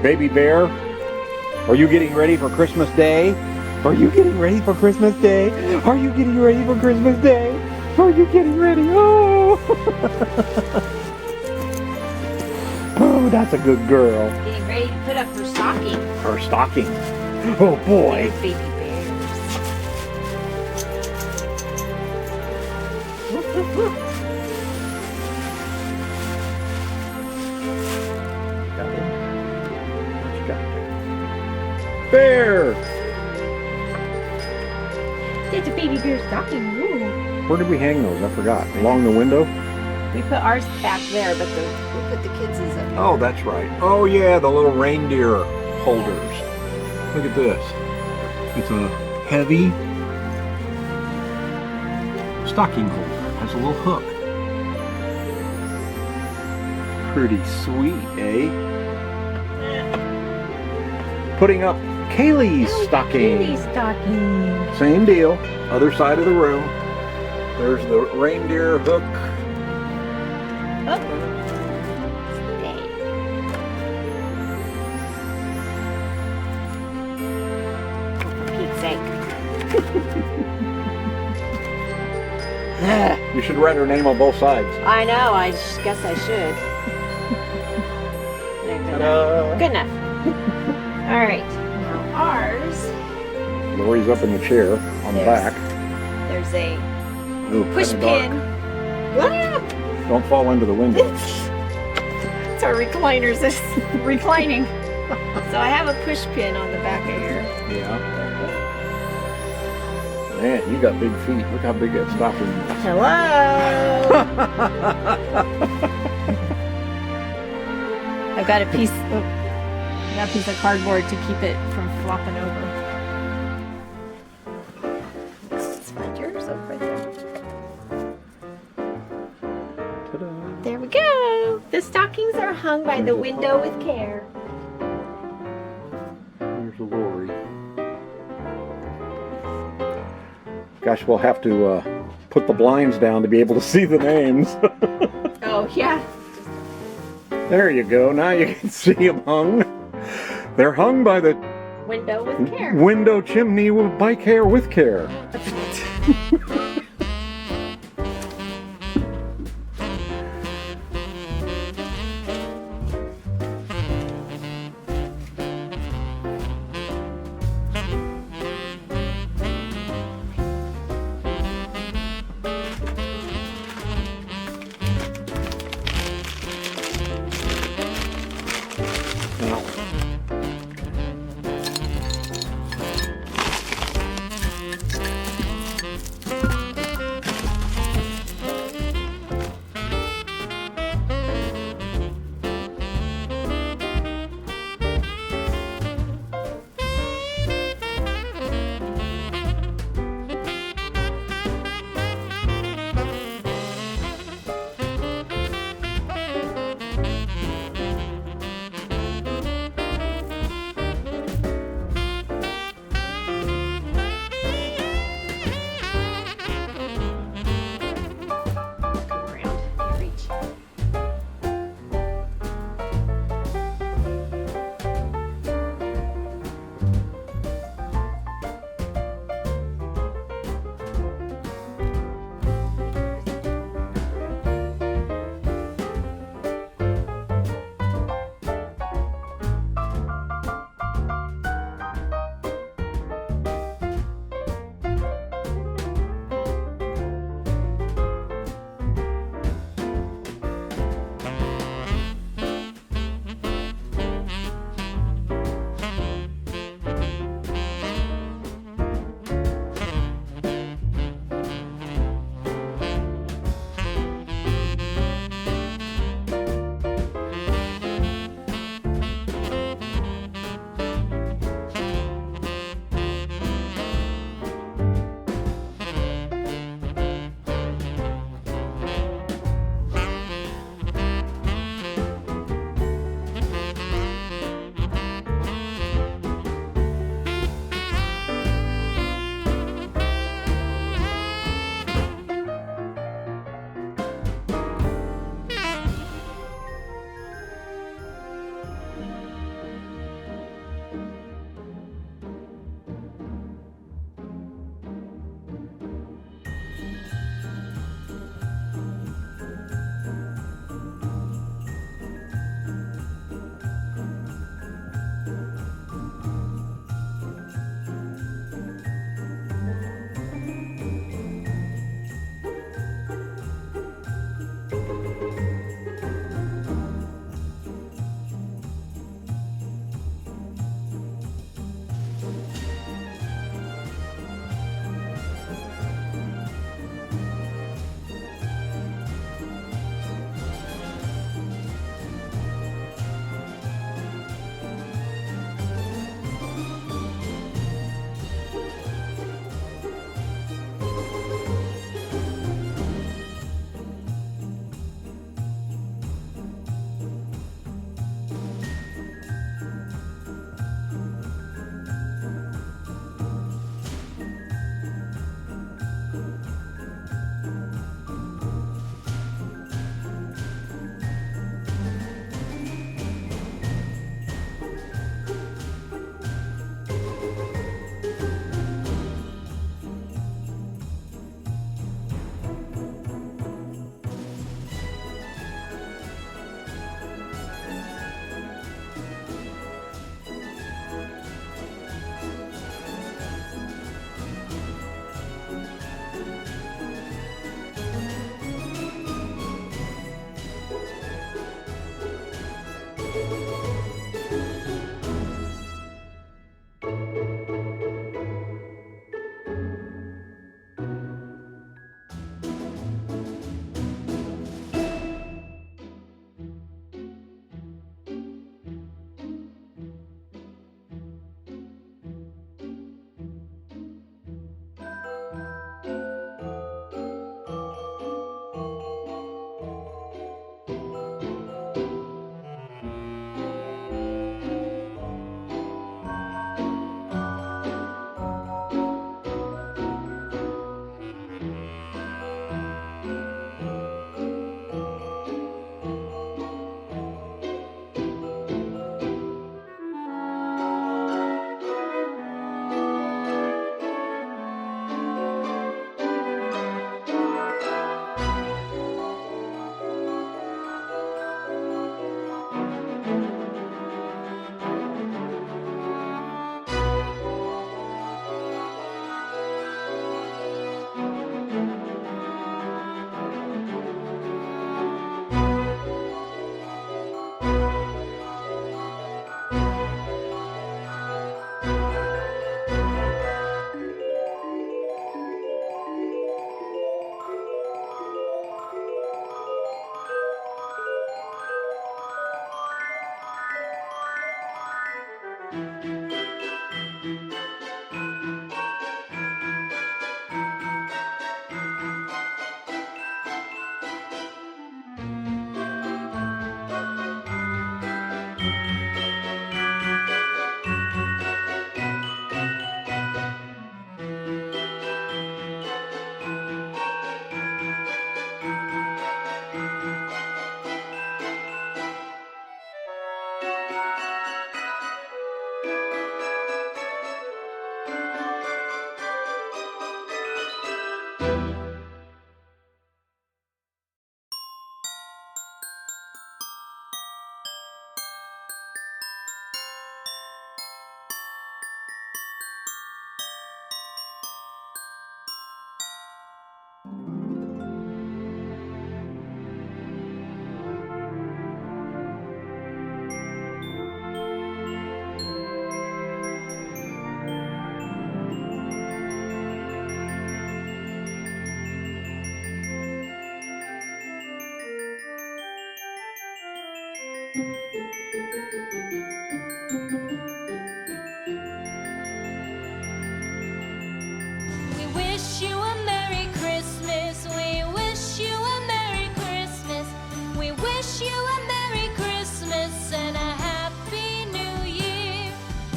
Baby Bear, are you getting ready for Christmas Day? Are you getting ready for Christmas Day? Are you getting ready for Christmas Day? Are you getting ready? Oh! Oh, that's a good girl. Getting ready to put up her stocking. Her stocking. Oh boy. There's baby bears. Woof, woof, woof. Got it. What you got there? Bear! It's a baby bear stocking. Ooh. Where did we hang those? I forgot. Along the window? We put ours back there, but we put the kids' up here. Oh, that's right. Oh yeah, the little reindeer holders. Look at this. It's a heavy stocking holder. Has a little hook. Pretty sweet, eh? Putting up Kaylee's stocking. Kaylee's stocking. Same deal. Other side of the room. There's the reindeer hook. Oh. Stay. For Pete's sake. You should write her name on both sides. I know, I just guess I should. There, good Ta-da. enough. Good enough. Alright, now ours, Lori's up in the chair on the back. there's a Ooh, push kinda dark. pin. Ah! Don't fall into the window. It's our recliners, it's reclining. So I have a push pin on the back of here. Yeah. Man, you got big feet. Look how big that stocking is. Hello! I've got a piece of cardboard to keep it from flopping over. Let's find yours over there. Ta-da. There we go! The stockings are hung by the window with care. Here's a Lori. Gosh, we'll have to put the blinds down to be able to see the names. Oh, yeah. There you go. Now you can see them hung. They're hung by the Window with care. window chimney by care with care. Now, We wish you a Merry Christmas. We wish you a Merry Christmas. We wish you a Merry Christmas and a Happy New Year.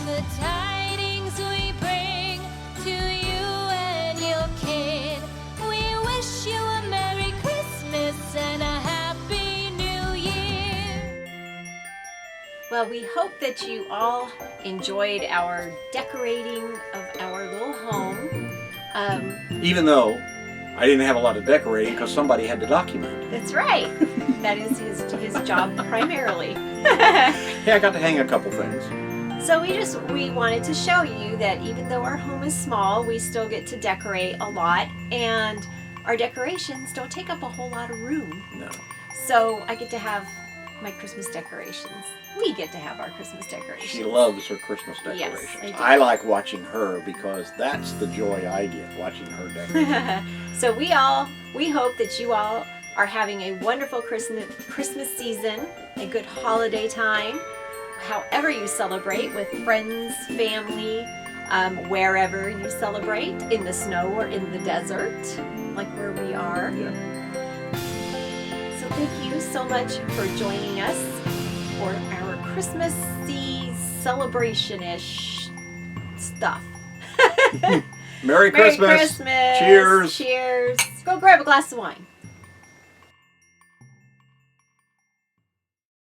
The tidings we bring to you and your kid. We wish you a Merry Christmas and a Happy New Year. Well, we hope that you all enjoyed our decorating of our little home. Even though I didn't have a lot of decorating because somebody had to document. That's right. That is his job primarily. Yeah, I got to hang a couple things. So we wanted to show you that even though our home is small, we still get to decorate a lot, and our decorations don't take up a whole lot of room. No. So I get to have my Christmas decorations. We get to have our Christmas decorations. She loves her Christmas Yes, decorations. I do. I like watching her because that's the joy I get, watching her decorate. So we hope that you all are having a wonderful Christmas season, a good holiday time, however you celebrate, with friends, family, wherever you celebrate, in the snow or in the desert, like where we are. Yeah. So thank you so much for joining us for our Christmassy celebration-ish stuff. Merry Christmas. Merry Christmas. Cheers. Cheers. Go grab a glass of wine.